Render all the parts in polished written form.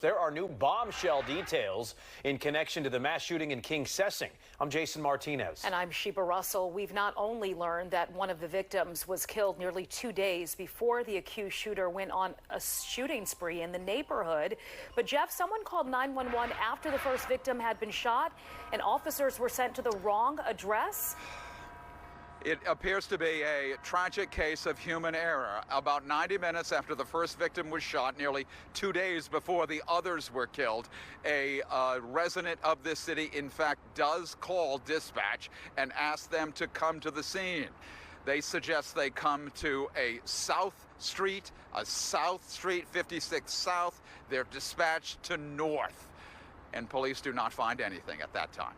There are new bombshell details in connection to the mass shooting in King Sessing. I'm Jason Martinez. And I'm Sheba Russell. We've not only learned that one of the victims was killed nearly 2 days before the accused shooter went on a shooting spree in the neighborhood, but Jeff, someone called 911 after the first victim had been shot, and officers were sent to the wrong address. It appears to be a tragic case of human error. About 90 minutes after the first victim was shot, nearly 2 days before the others were killed, a resident of this city, in fact, does call dispatch and ask them to come to the scene. They suggest they come to a South Street, 56 South. They're dispatched to North, and police do not find anything at that time.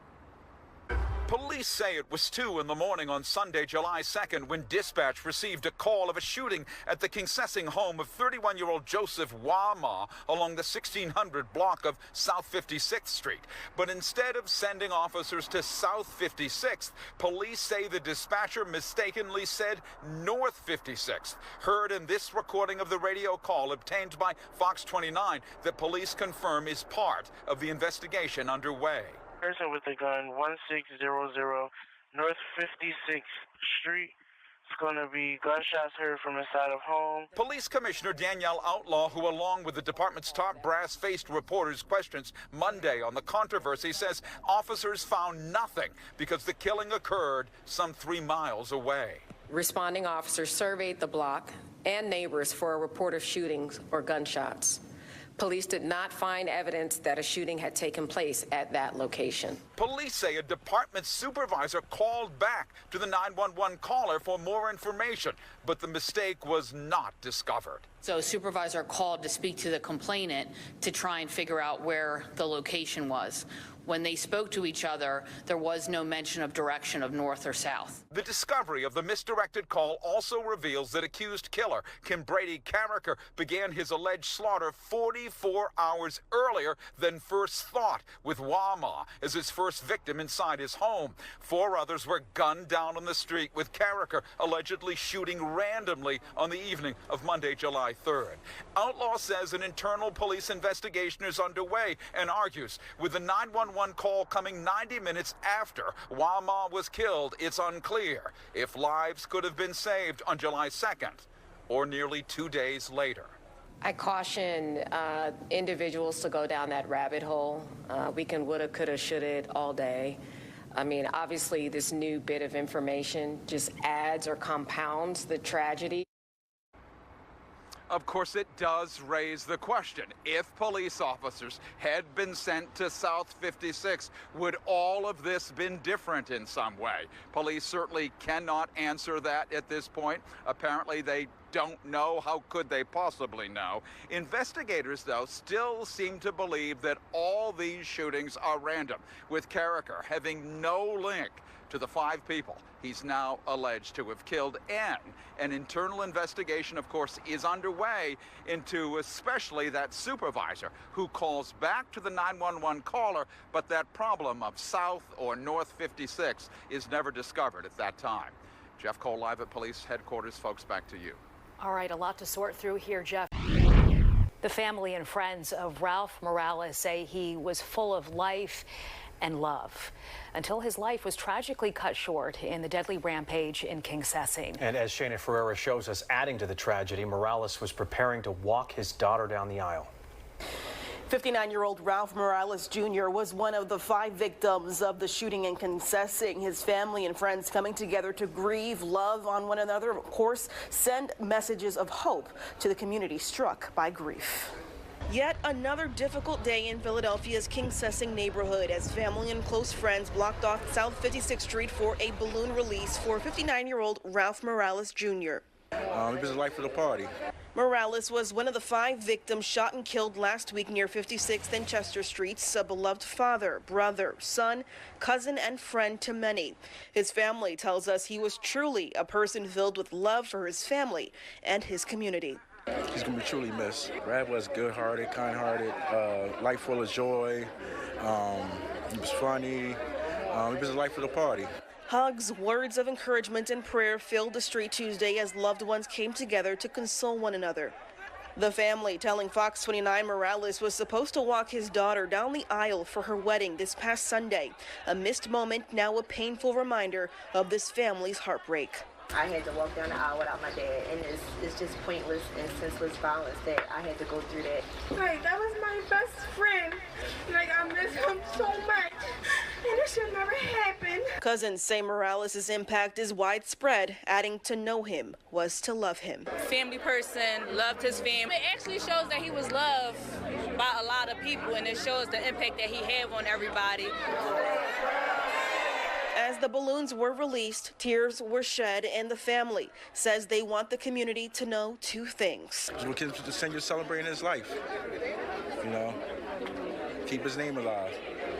Police say it was 2 in the morning on Sunday, July 2nd, when dispatch received a call of a shooting at the King Sessing home of 31-year-old Joseph Wama along the 1600 block of South 56th Street. But instead of sending officers to South 56th, police say the dispatcher mistakenly said North 56th. Heard in this recording of the radio call obtained by Fox 29 that police confirm is part of the investigation underway. Person with a gun, 1600 North 56th Street. It's going to be gunshots heard from inside of home. Police Commissioner Danielle Outlaw, who along with the department's top brass faced reporters questions Monday on the controversy, says officers found nothing because the killing occurred some 3 miles away. Responding officers surveyed the block and neighbors for a report of shootings or gunshots. Police did not find evidence that a shooting had taken place at that location. Police say a department supervisor called back to the 911 caller for more information, but the mistake was not discovered. So a supervisor called to speak to the complainant to try and figure out where the location was. When they spoke to each other, there was no mention of direction of north or south. The discovery of the misdirected call also reveals that accused killer Kim Brady Carricker began his alleged slaughter 44 hours earlier than first thought, with Wama as his first victim inside his home. 4 others were gunned down on the street, with Carricker allegedly shooting randomly on the evening of Monday, July 3rd. Outlaw says an internal police investigation is underway and argues with the 911 call coming 90 minutes after Wama was killed, it's unclear if lives could have been saved on July 2nd or nearly 2 days later. I caution individuals to go down that rabbit hole. We can woulda, coulda, shoulda all day. I mean, obviously, this new bit of information just adds or compounds the tragedy. Of course, it does raise the question, if police officers had been sent to South 56, would all of this been different in some way? Police certainly cannot answer that at this point. Apparently, they don't know. How could they possibly know? Investigators, though, still seem to believe that all these shootings are random, with Carricker having no link to the 5 people he's now alleged to have killed. And an internal investigation, of course, is underway into especially that supervisor who calls back to the 911 caller, but that problem of South or North 56 is never discovered at that time. Jeff Cole, live at police headquarters. Folks, back to you. All right, a lot to sort through here, Jeff. The family and friends of Ralph Morales say he was full of life and love until his life was tragically cut short in the deadly rampage in King Sessing. And as Shana Ferreira shows us, adding to the tragedy, Morales was preparing to walk his daughter down the aisle. 59-year-old Ralph Morales Jr. was one of the 5 victims of the shooting in King Sessing. His family and friends coming together to grieve, love on one another, of course, send messages of hope to the community struck by grief. Yet another difficult day in Philadelphia's King Sessing neighborhood as family and close friends blocked off South 56th Street for a balloon release for 59-year-old Ralph Morales Jr. It was a life of the party. Morales was one of the 5 victims shot and killed last week near 56th and Chester Streets, a beloved father, brother, son, cousin, and friend to many. His family tells us he was truly a person filled with love for his family and his community. He's going to be truly missed. Brad was good-hearted, kind-hearted, life full of joy. He was funny. It was a life of the party. Hugs, words of encouragement, and prayer filled the street Tuesday as loved ones came together to console one another. The family telling Fox 29 Morales was supposed to walk his daughter down the aisle for her wedding this past Sunday. A missed moment, now a painful reminder of this family's heartbreak. I had to walk down the aisle without my dad, and it's just pointless and senseless violence that I had to go through that. Like, that was my best friend. Like, I miss him so much, and it should never happen. Cousins say Morales' impact is widespread, adding to know him was to love him. Family person, loved his family. It actually shows that he was loved by a lot of people, and it shows the impact that he had on everybody. As the balloons were released, tears were shed, and the family says they want the community to know two things. We can continue celebrating his life, you know, keep his name alive.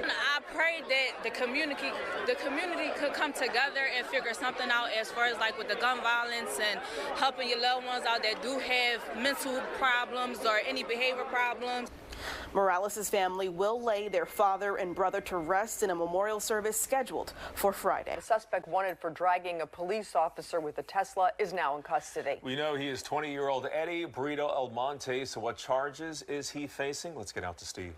I pray that the community could come together and figure something out as far as like with the gun violence and helping your loved ones out that do have mental problems or any behavior problems. Morales' family will lay their father and brother to rest in a memorial service scheduled for Friday. The suspect wanted for dragging a police officer with a Tesla is now in custody. We know he is 20-year-old Eddie Brito Almonte. So what charges is he facing? Let's get out to Steve.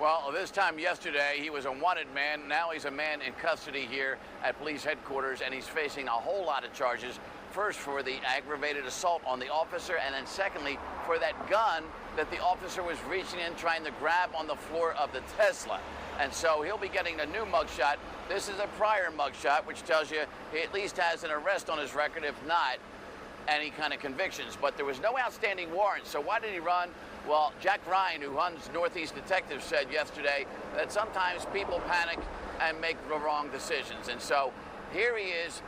Well, this time yesterday, he was a wanted man. Now he's a man in custody here at police headquarters, and he's facing a whole lot of charges. First, for the aggravated assault on the officer, and then secondly, for that gun that the officer was reaching in, trying to grab on the floor of the Tesla. And so he'll be getting a new mugshot. This is a prior mugshot, which tells you he at least has an arrest on his record, if not any kind of convictions. But there was no outstanding warrant, so why did he run? Well, Jack Ryan, who runs Northeast Detectives, said yesterday that sometimes people panic and make the wrong decisions. And so here he is,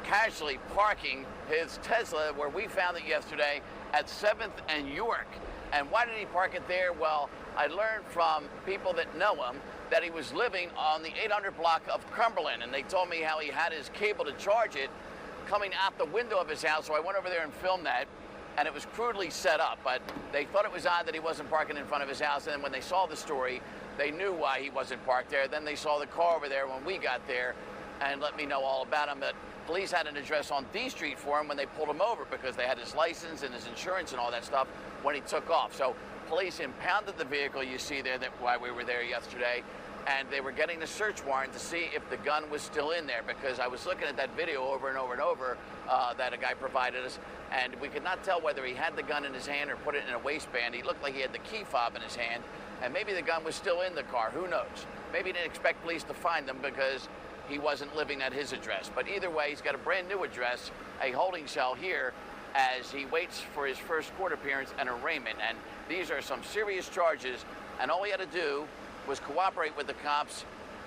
casually parking his Tesla, where we found it yesterday, at 7th and York. And why did he park it there? Well, I learned from people that know him that he was living on the 800 block of Cumberland, and they told me how he had his cable to charge it coming out the window of his house, so I went over there and filmed that, and it was crudely set up, but they thought it was odd that he wasn't parking in front of his house, and then when they saw the story, they knew why he wasn't parked there. Then they saw the car over there when we got there and let me know all about him. But police had an address on D Street for him when they pulled him over because they had his license and his insurance and all that stuff when he took off. So police impounded the vehicle you see there while we were there yesterday, and they were getting the search warrant to see if the gun was still in there, because I was looking at that video over and over and over that a guy provided us, and we could not tell whether he had the gun in his hand or put it in a waistband. He looked like he had the key fob in his hand, and maybe the gun was still in the car. Who knows? Maybe he didn't expect police to find him because he wasn't living at his address. But either way, he's got a brand new address, a holding cell here, as he waits for his first court appearance and arraignment. And these are some serious charges, and all he had to do was cooperate with the cops,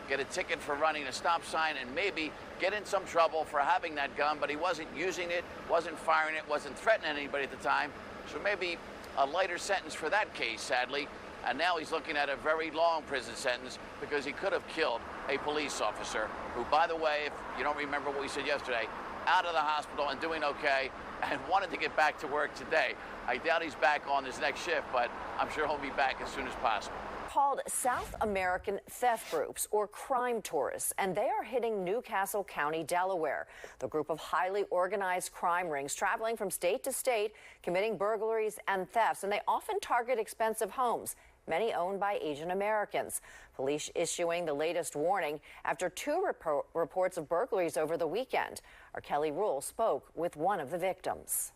get a ticket for running a stop sign, and maybe get in some trouble for having that gun, but he wasn't using it, wasn't firing it, wasn't threatening anybody at the time. So maybe a lighter sentence for that case, sadly. And now he's looking at a very long prison sentence because he could have killed a police officer who, by the way, if you don't remember what we said yesterday, out of the hospital and doing okay and wanted to get back to work today. I doubt he's back on his next shift, but I'm sure he'll be back as soon as possible. Called South American theft groups, or crime tourists, and they are hitting Newcastle County, Delaware. The group of highly organized crime rings traveling from state to state, committing burglaries and thefts, and they often target expensive homes, many owned by Asian Americans. Police issuing the latest warning after two reports of burglaries over the weekend. Our Kelly Rule spoke with one of the victims.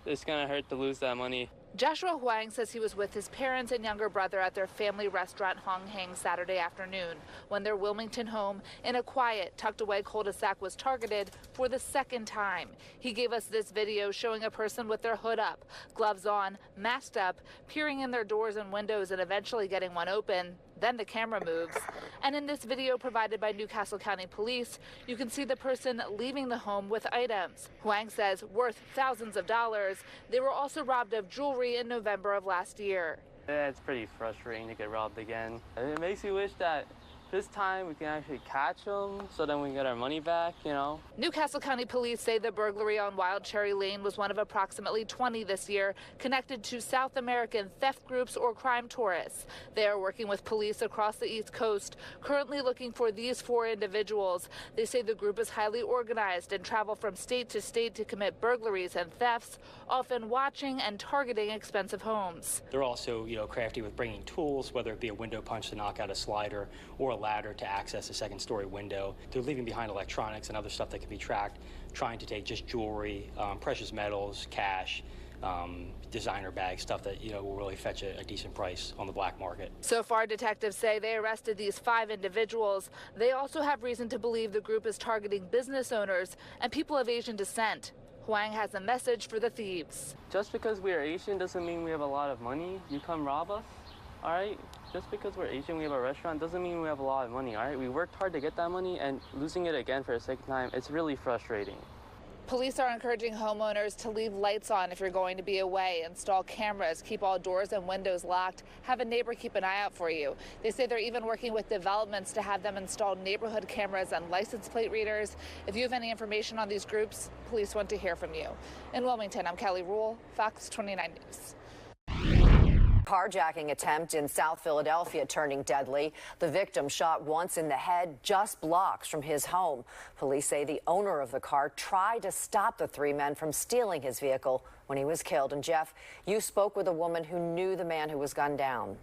It's gonna hurt to lose that money. Joshua Huang says he was with his parents and younger brother at their family restaurant Hong Hang Saturday afternoon when their Wilmington home in a quiet, tucked away cul-de-sac was targeted for the second time. He gave us this video showing a person with their hood up, gloves on, masked up, peering in their doors and windows and eventually getting one open. Then the camera moves. And in this video provided by Newcastle County Police, you can see the person leaving the home with items. Huang says worth thousands of dollars. They were also robbed of jewelry in November of last year. Yeah, it's pretty frustrating to get robbed again. It makes you wish that this time we can actually catch them so then we can get our money back, you know. Newcastle County Police say the burglary on Wild Cherry Lane was one of approximately 20 this year connected to South American theft groups or crime tourists. They are working with police across the East Coast, currently looking for these 4 individuals. They say the group is highly organized and travel from state to state to commit burglaries and thefts, often watching and targeting expensive homes. They're also, crafty with bringing tools, whether it be a window punch to knock out a slider or a ladder to access a second-story window. They're leaving behind electronics and other stuff that can be tracked, trying to take just jewelry, precious metals, cash, designer bags, stuff that, will really fetch a decent price on the black market. So far, detectives say they arrested these 5 individuals. They also have reason to believe the group is targeting business owners and people of Asian descent. Huang has a message for the thieves. Just because we are Asian doesn't mean we have a lot of money. You come rob us, all right? Just because we're Asian, we have a restaurant, doesn't mean we have a lot of money, all right? We worked hard to get that money, and losing it again for a second time, it's really frustrating. Police are encouraging homeowners to leave lights on if you're going to be away, install cameras, keep all doors and windows locked, have a neighbor keep an eye out for you. They say they're even working with developments to have them install neighborhood cameras and license plate readers. If you have any information on these groups, police want to hear from you. In Wilmington, I'm Kelly Rule, Fox 29 News. Carjacking attempt in South Philadelphia turning deadly. The victim shot once in the head just blocks from his home. Police say the owner of the car tried to stop the 3 men from stealing his vehicle when he was killed. And Jeff, you spoke with a woman who knew the man who was gunned down.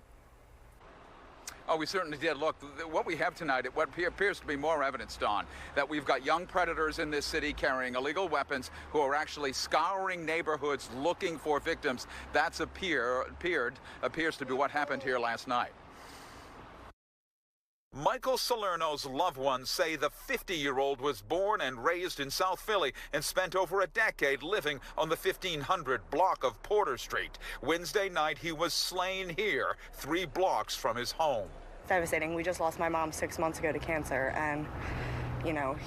Oh, we certainly did. Look, what we have tonight, what appears to be more evidence, Dawn, that we've got young predators in this city carrying illegal weapons who are actually scouring neighborhoods looking for victims. That's appears to be what happened here last night. Michael Salerno's loved ones say the 50-year-old was born and raised in South Philly and spent over a decade living on the 1500 block of Porter Street. Wednesday night, he was slain here, 3 blocks from his home. Devastating. We just lost my mom 6 months ago to cancer, and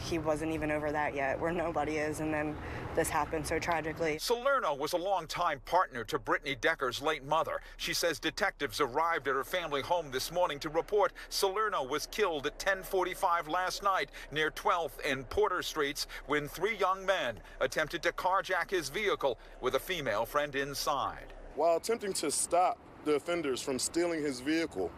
he wasn't even over that yet, where nobody is, and then this happened so tragically. Salerno was a longtime partner to Brittany Decker's late mother. She says detectives arrived at her family home this morning to report Salerno was killed at 10:45 last night near 12th and Porter Streets when 3 young men attempted to carjack his vehicle with a female friend inside. While attempting to stop the offenders from stealing his vehicle,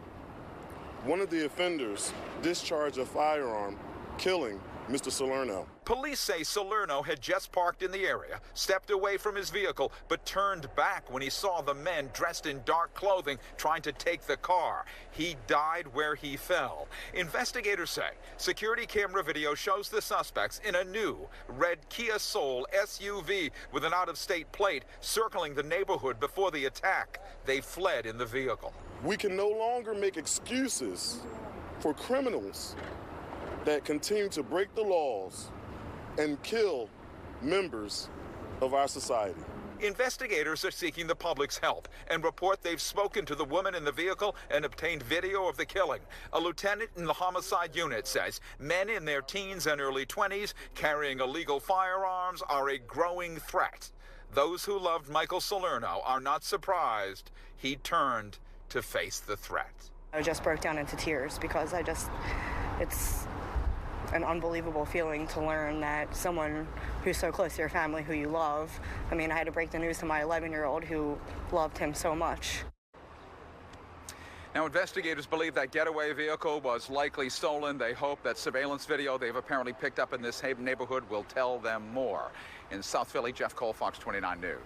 one of the offenders discharged a firearm, killing Mr. Salerno. Police say Salerno had just parked in the area, stepped away from his vehicle, but turned back when he saw the men dressed in dark clothing trying to take the car. He died where he fell. Investigators say security camera video shows the suspects in a new red Kia Soul SUV with an out-of-state plate circling the neighborhood before the attack. They fled in the vehicle. We can no longer make excuses for criminals that continue to break the laws and kill members of our society. Investigators are seeking the public's help and report they've spoken to the woman in the vehicle and obtained video of the killing. A lieutenant in the homicide unit says men in their teens and early 20s carrying illegal firearms are a growing threat. Those who loved Michael Salerno are not surprised he turned to face the threat. I just broke down into tears because it's an unbelievable feeling to learn that someone who's so close to your family, who you love, I had to break the news to my 11-year-old who loved him so much. Now, investigators believe that getaway vehicle was likely stolen. They hope that surveillance video they've apparently picked up in this neighborhood will tell them more. In South Philly, Jeff Cole, Fox 29 News.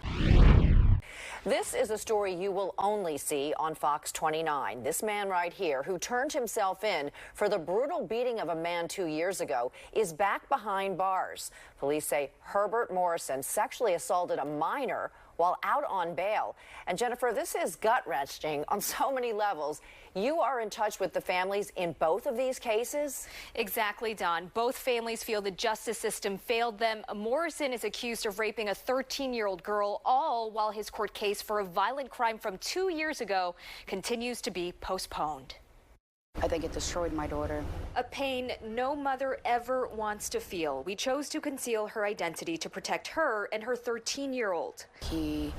This is a story you will only see on Fox 29. This man right here, who turned himself in for the brutal beating of a man 2 years ago, is back behind bars. Police say Herbert Morrison sexually assaulted a minor while out on bail. And Jennifer, this is gut-wrenching on so many levels. You are in touch with the families in both of these cases? Exactly, Dawn. Both families feel the justice system failed them. Morrison is accused of raping a 13-year-old girl, all while his court case for a violent crime from 2 years ago continues to be postponed. I think it destroyed my daughter. A pain no mother ever wants to feel. We chose to conceal her identity to protect her and her 13-year-old. He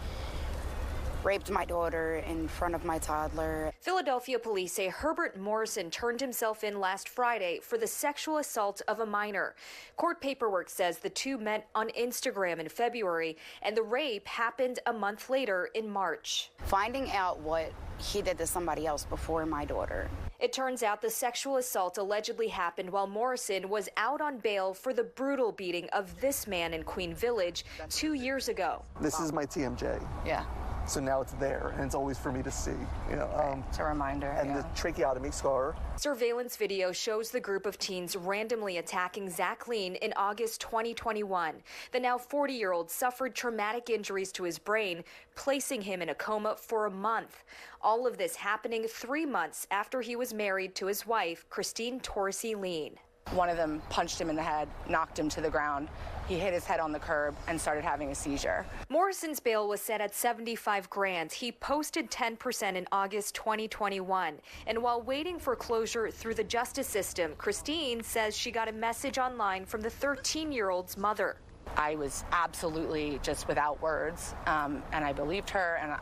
raped my daughter in front of my toddler. Philadelphia police say Herbert Morrison turned himself in last Friday for the sexual assault of a minor. Court paperwork says the two met on Instagram in February, and the rape happened a month later in March. Finding out what he did to somebody else before my daughter. It turns out the sexual assault allegedly happened while Morrison was out on bail for the brutal beating of this man in Queen Village 2 years ago. This is my TMJ. Yeah. So now it's there, and it's always for me to see. You know, it's a reminder. And the tracheotomy scar. Surveillance video shows the group of teens randomly attacking Zach Lean in August 2021. The now 40-year-old suffered traumatic injuries to his brain, placing him in a coma for a month. All of this happening 3 months after he was married to his wife, Christine Torsi Lean. One of them punched him in the head, knocked him to the ground. He hit his head on the curb and started having a seizure. Morrison's bail was set at $75,000. He posted 10% in August 2021. And while waiting for closure through the justice system, Christine says she got a message online from the 13-year-old's mother. I was absolutely just without words, and I believed her, and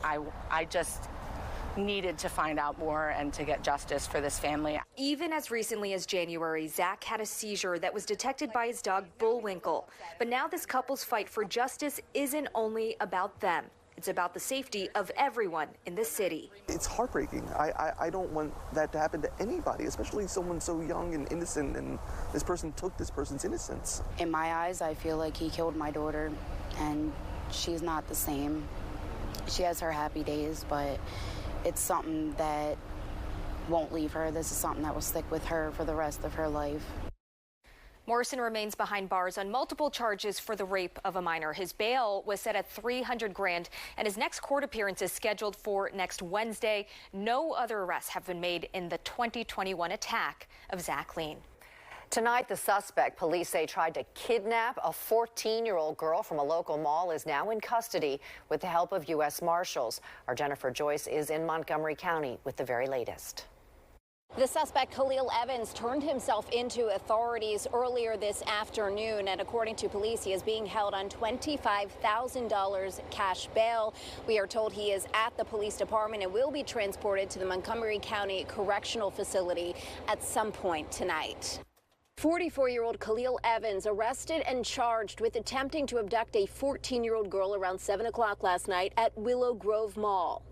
I just needed to find out more and to get justice for this family. Even as recently as January, Zach had a seizure that was detected by his dog Bullwinkle. But now this couple's fight for justice isn't only about them. It's about the safety of everyone in the city. It's heartbreaking. I don't want that to happen to anybody, especially someone so young and innocent, and this person took this person's innocence. In my eyes, I feel like he killed my daughter, and she's not the same. She has her happy days, but it's something that won't leave her. This is something that will stick with her for the rest of her life. Morrison remains behind bars on multiple charges for the rape of a minor. His bail was set at $300,000, and his next court appearance is scheduled for next Wednesday. No other arrests have been made in the 2021 attack of Zach Lean. Tonight, the suspect police say tried to kidnap a 14-year-old girl from a local mall is now in custody with the help of U.S. Marshals. Our Jennifer Joyce is in Montgomery County with the very latest. The suspect, Khalil Evans, turned himself into authorities earlier this afternoon, and according to police, he is being held on $25,000 cash bail. We are told he is at the police department and will be transported to the Montgomery County Correctional Facility at some point tonight. 44-year-old Khalil Evans arrested and charged with attempting to abduct a 14-year-old girl around 7 o'clock last night at Willow Grove Mall.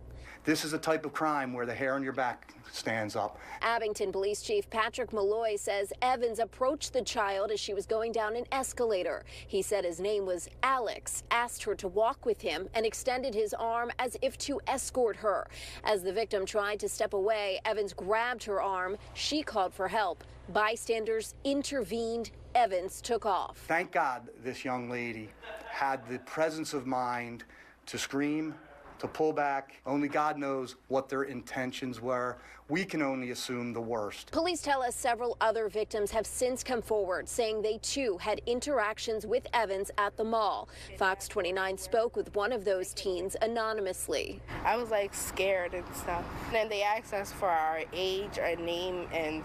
This is a type of crime where the hair on your back stands up. Abington Police Chief Patrick Malloy says Evans approached the child as she was going down an escalator. He said his name was Alex, asked her to walk with him, and extended his arm as if to escort her. As the victim tried to step away, Evans grabbed her arm. She called for help. Bystanders intervened. Evans took off. Thank God this young lady had the presence of mind to scream, to pull back. Only God knows what their intentions were. We can only assume the worst. Police tell us several other victims have since come forward, saying they too had interactions with Evans at the mall. Fox 29 spoke with one of those teens anonymously. I was like scared and stuff. And then they asked us for our age, our name, and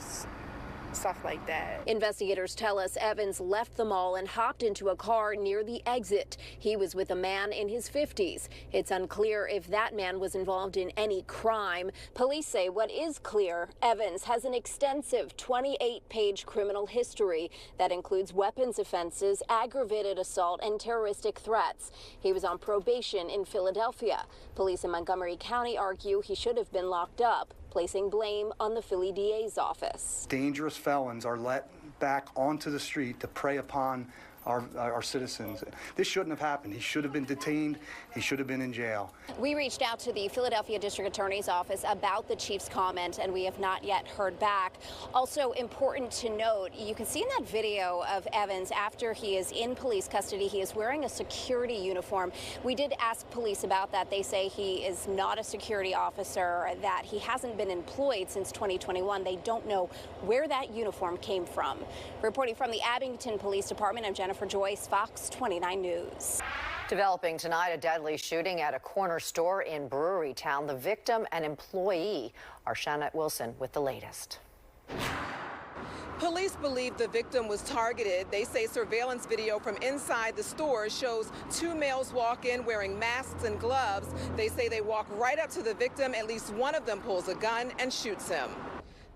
stuff like that. Investigators tell us Evans left the mall and hopped into a car near the exit. He was with a man in his 50s. It's unclear if that man was involved in any crime. Police say what is clear, Evans has an extensive 28-page criminal history that includes weapons offenses, aggravated assault, and terroristic threats. He was on probation in Philadelphia. Police in Montgomery County argue he should have been locked up, placing blame on the Philly DA's office. Dangerous felons are let back onto the street to prey upon our citizens. This shouldn't have happened. He should have been detained. He should have been in jail. We reached out to the Philadelphia District Attorney's Office about the chief's comment, and we have not yet heard back. Also important to note, you can see in that video of Evans after he is in police custody, he is wearing a security uniform. We did ask police about that. They say he is not a security officer, that he hasn't been employed since 2021. They don't know where that uniform came from. Reporting from the Abington Police Department, I'm Jennifer Joyce, Fox 29 News. Developing tonight, a deadly shooting at a corner store in Brewery Town. The victim, an employee. Our Shanette Wilson with the latest. Police believe the victim was targeted. They say surveillance video from inside the store shows two males walk in wearing masks and gloves. They say they walk right up to the victim. At least one of them pulls a gun and shoots him.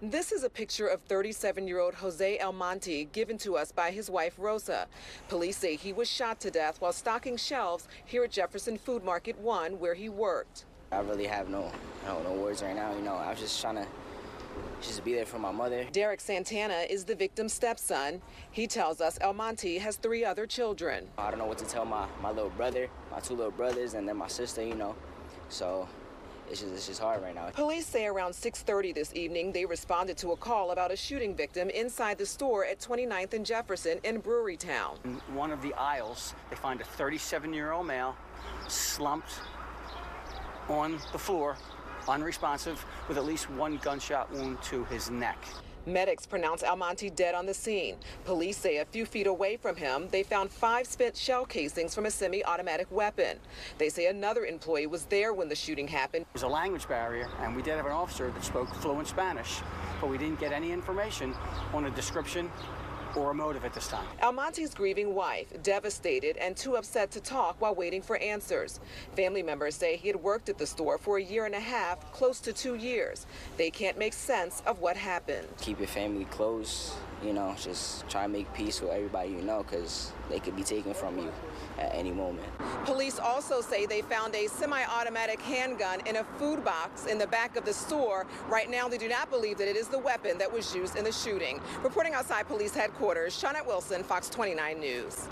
This is a picture of 37-year-old Jose Almonte given to us by his wife, Rosa. Police say he was shot to death while stocking shelves here at Jefferson Food Market 1, where he worked. I really have no words right now. I was just trying to be there for my mother. Derek Santana is the victim's stepson. He tells us Almonte has 3 other children. I don't know what to tell my little brother, my 2 little brothers, and then my sister, So it's just hard right now. Police say around 6:30 this evening, they responded to a call about a shooting victim inside the store at 29th and Jefferson in Brewerytown. In one of the aisles, they find a 37-year-old male slumped on the floor, unresponsive, with at least 1 gunshot wound to his neck. Medics pronounce Almonte dead on the scene. Police say a few feet away from him, they found 5 spent shell casings from a semi-automatic weapon. They say another employee was there when the shooting happened. There's a language barrier, and we did have an officer that spoke fluent Spanish, but we didn't get any information on a description or a motive at this time. Almonte's grieving wife, devastated and too upset to talk while waiting for answers. Family members say he had worked at the store for a year and a half, close to 2 years. They can't make sense of what happened. Keep your family close, just try and make peace with everybody because they could be taken from you at any moment. Police also say they found a semi-automatic handgun in a food box in the back of the store. Right now, they do not believe that it is the weapon that was used in the shooting. Reporting outside police headquarters, Shawnette Wilson, Fox 29 News.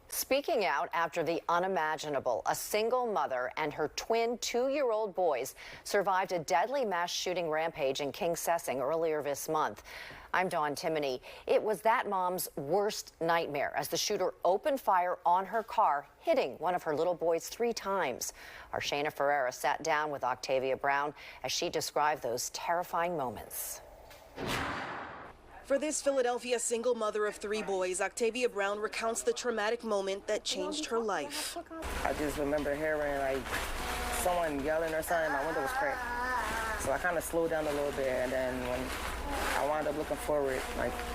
Speaking out after the unimaginable, a single mother and her twin 2-year-old boys survived a deadly mass shooting rampage in King Sessing earlier this month. I'm Dawn Timoney. It was that mom's worst nightmare as the shooter opened fire on her car, hitting one of her little boys 3 times. Our Shayna Ferreira sat down with Octavia Brown as she described those terrifying moments. For this Philadelphia single mother of 3 boys, Octavia Brown recounts the traumatic moment that changed her life. I just remember hearing someone yelling or something. My window was cracked. So I kind of slowed down a little bit, and then when I wound up looking forward,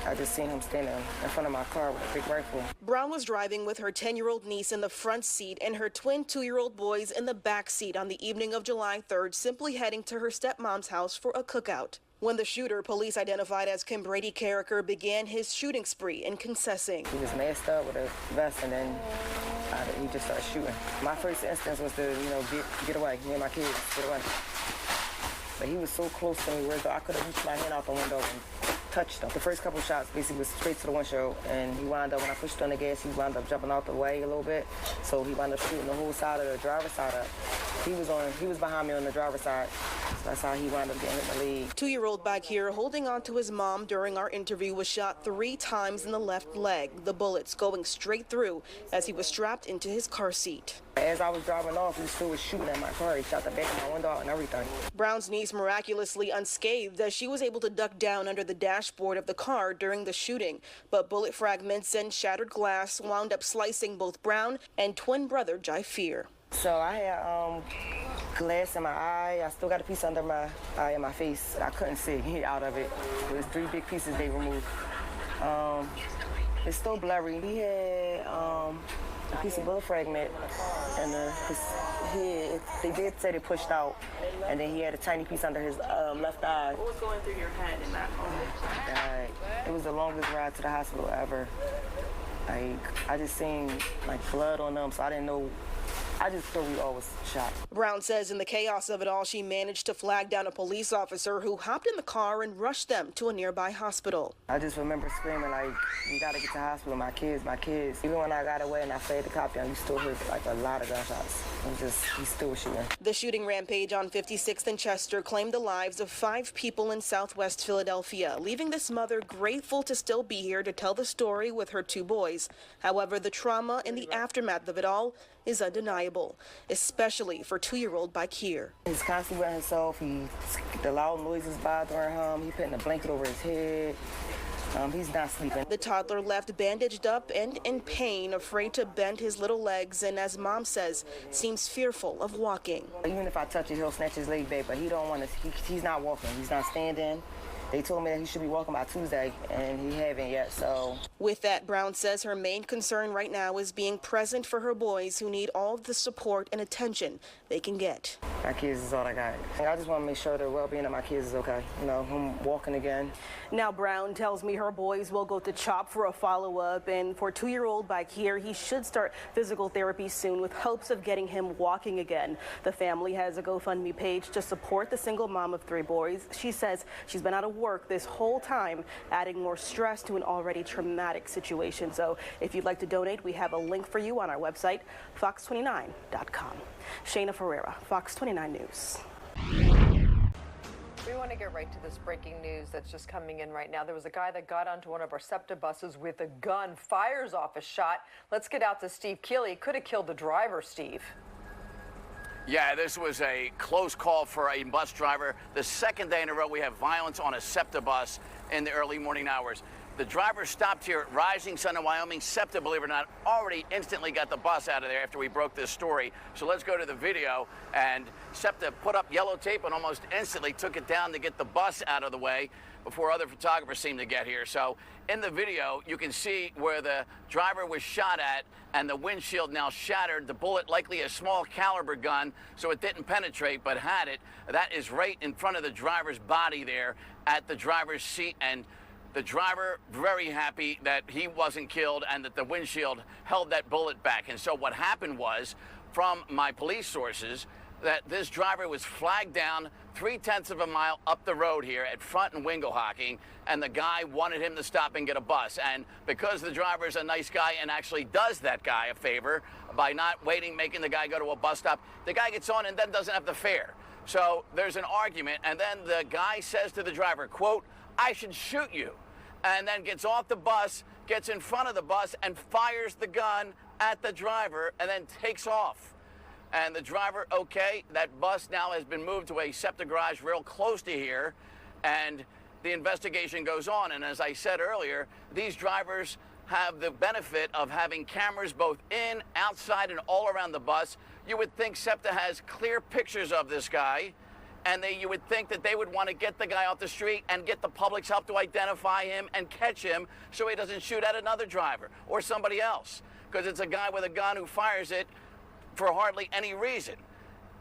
I just seen him standing in front of my car with a big rifle. Brown was driving with her 10-year-old niece in the front seat and her twin 2-year-old boys in the back seat on the evening of July 3rd, simply heading to her stepmom's house for a cookout. When the shooter, police identified as Kim Brady Carricker, began his shooting spree in King Sessing. He was masked up with a vest, and then he just started shooting. My first instinct was to, get away, me and my kids, get away. But he was so close to me where I could have reached my hand out the window and touched him. The first couple shots basically was straight to the windshield, and he wound up, when I pushed on the gas, he wound up jumping out the way a little bit. So he wound up shooting the whole side of the driver's side up. He was behind me on the driver's side. So that's how he wound up getting hit in the leg. 2-year-old back here holding on to his mom during our interview was shot 3 times in the left leg, the bullets going straight through as he was strapped into his car seat. As I was driving off, he still was shooting at my car. He shot the back of my window out and everything. Brown's niece miraculously unscathed as she was able to duck down under the dashboard of the car during the shooting. But bullet fragments and shattered glass wound up slicing both Brown and twin brother Jaifir. So I had glass in my eye. I still got a piece under my eye and my face. I couldn't see out of it. It was 3 big pieces they removed. It's still blurry. He had a piece of bullet fragment and his head. They did say they pushed out, and then he had a tiny piece under his left eye. What was going through your head in that moment? It was the longest ride to the hospital ever. I just seen blood on them, so I didn't know. I just thought we all was shot. Brown says in the chaos of it all, she managed to flag down a police officer who hopped in the car and rushed them to a nearby hospital. I just remember screaming, we gotta get to the hospital, my kids. Even when I got away and I flagged the cop down, you still heard a lot of gunshots. He still was shooting. The shooting rampage on 56th and Chester claimed the lives of 5 people in Southwest Philadelphia, leaving this mother grateful to still be here to tell the story with her 2 boys. However, the trauma and the aftermath of it all is undeniable, especially for 2-year-old Bakir. He's constantly with himself. The loud noises bothering him. He putting a blanket over his head. He's not sleeping. The toddler left bandaged up and in pain, afraid to bend his little legs, and as mom says, seems fearful of walking. Even if I touch it, he'll snatch his leg back, but he don't want to. He's not walking. He's not standing. They told me that he should be walking by Tuesday, and he haven't yet, so. With that, Brown says her main concern right now is being present for her boys who need all the support and attention they can get. My kids is all I got. I just want to make sure the well-being of my kids is okay. You know, him walking again. Now, Brown tells me her boys will go to CHOP for a follow-up, and for 2-year-old back here, he should start physical therapy soon with hopes of getting him walking again. The family has a GoFundMe page to support the single mom of 3 boys. She says she's been out of work this whole time, adding more stress to an already traumatic situation. So if you'd like to donate, we have a link for you on our website, fox29.com. Shayna Ferreira, Fox 29 News. We want to get right to this breaking news that's just coming in right now. There was a guy that got onto one of our SEPTA buses with a gun, fires off a shot. Let's get out to Steve Keeley. Could have killed the driver, Steve. Yeah, this was a close call for a bus driver. The second day in a row we have violence on a SEPTA bus in the early morning hours. The driver stopped here at Rising Sun in Wyoming. SEPTA, believe it or not, already instantly got the bus out of there after we broke this story. So let's go to the video. And SEPTA put up yellow tape and almost instantly took it down to get the bus out of the way before other photographers seemed to get here. So in the video, you can see where the driver was shot at and the windshield now shattered. The bullet, likely a small caliber gun, so it didn't penetrate, but had it. That is right in front of the driver's body there at the driver's seat. And the driver very happy that he wasn't killed and that the windshield held that bullet back. And so what happened was, from my police sources, that this driver was flagged down 3/10 of a mile up the road here at Front and Winglehocking, and the guy wanted him to stop and get a bus. And because the driver's a nice guy and actually does that guy a favor by not waiting, making the guy go to a bus stop, the guy gets on and then doesn't have the fare. So there's an argument, and then the guy says to the driver, quote, "I should shoot you," and then gets off the bus, gets in front of the bus, and fires the gun at the driver, and then takes off. And the driver, okay, that bus now has been moved to a SEPTA garage real close to here, and the investigation goes on. And as I said earlier, these drivers have the benefit of having cameras both in, outside, and all around the bus. You would think SEPTA has clear pictures of this guy, and you would think that they would want to get the guy off the street and get the public's help to identify him and catch him so he doesn't shoot at another driver or somebody else, because it's a guy with a gun who fires it for hardly any reason.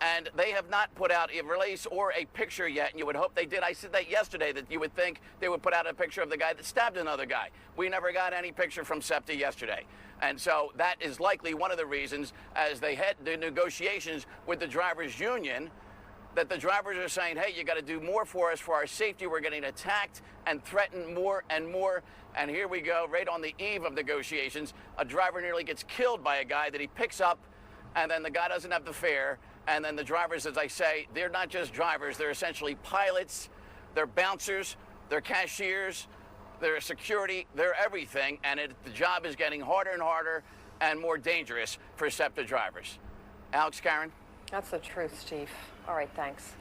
And they have not put out a release or a picture yet, and you would hope they did. I said that yesterday, that you would think they would put out a picture of the guy that stabbed another guy. We never got any picture from SEPTA yesterday. And so that is likely one of the reasons, as they head to negotiations with the drivers' union, that the drivers are saying, hey, you got to do more for us for our safety. We're getting attacked and threatened more and more. And here we go, right on the eve of negotiations, a driver nearly gets killed by a guy that he picks up, and then the guy doesn't have the fare. And then the drivers, as I say, they're not just drivers, they're essentially pilots, they're bouncers, they're cashiers, they're security, they're everything. And the job is getting harder and harder and more dangerous for SEPTA drivers. Alex, Karen? That's the truth, Steve. All right, thanks.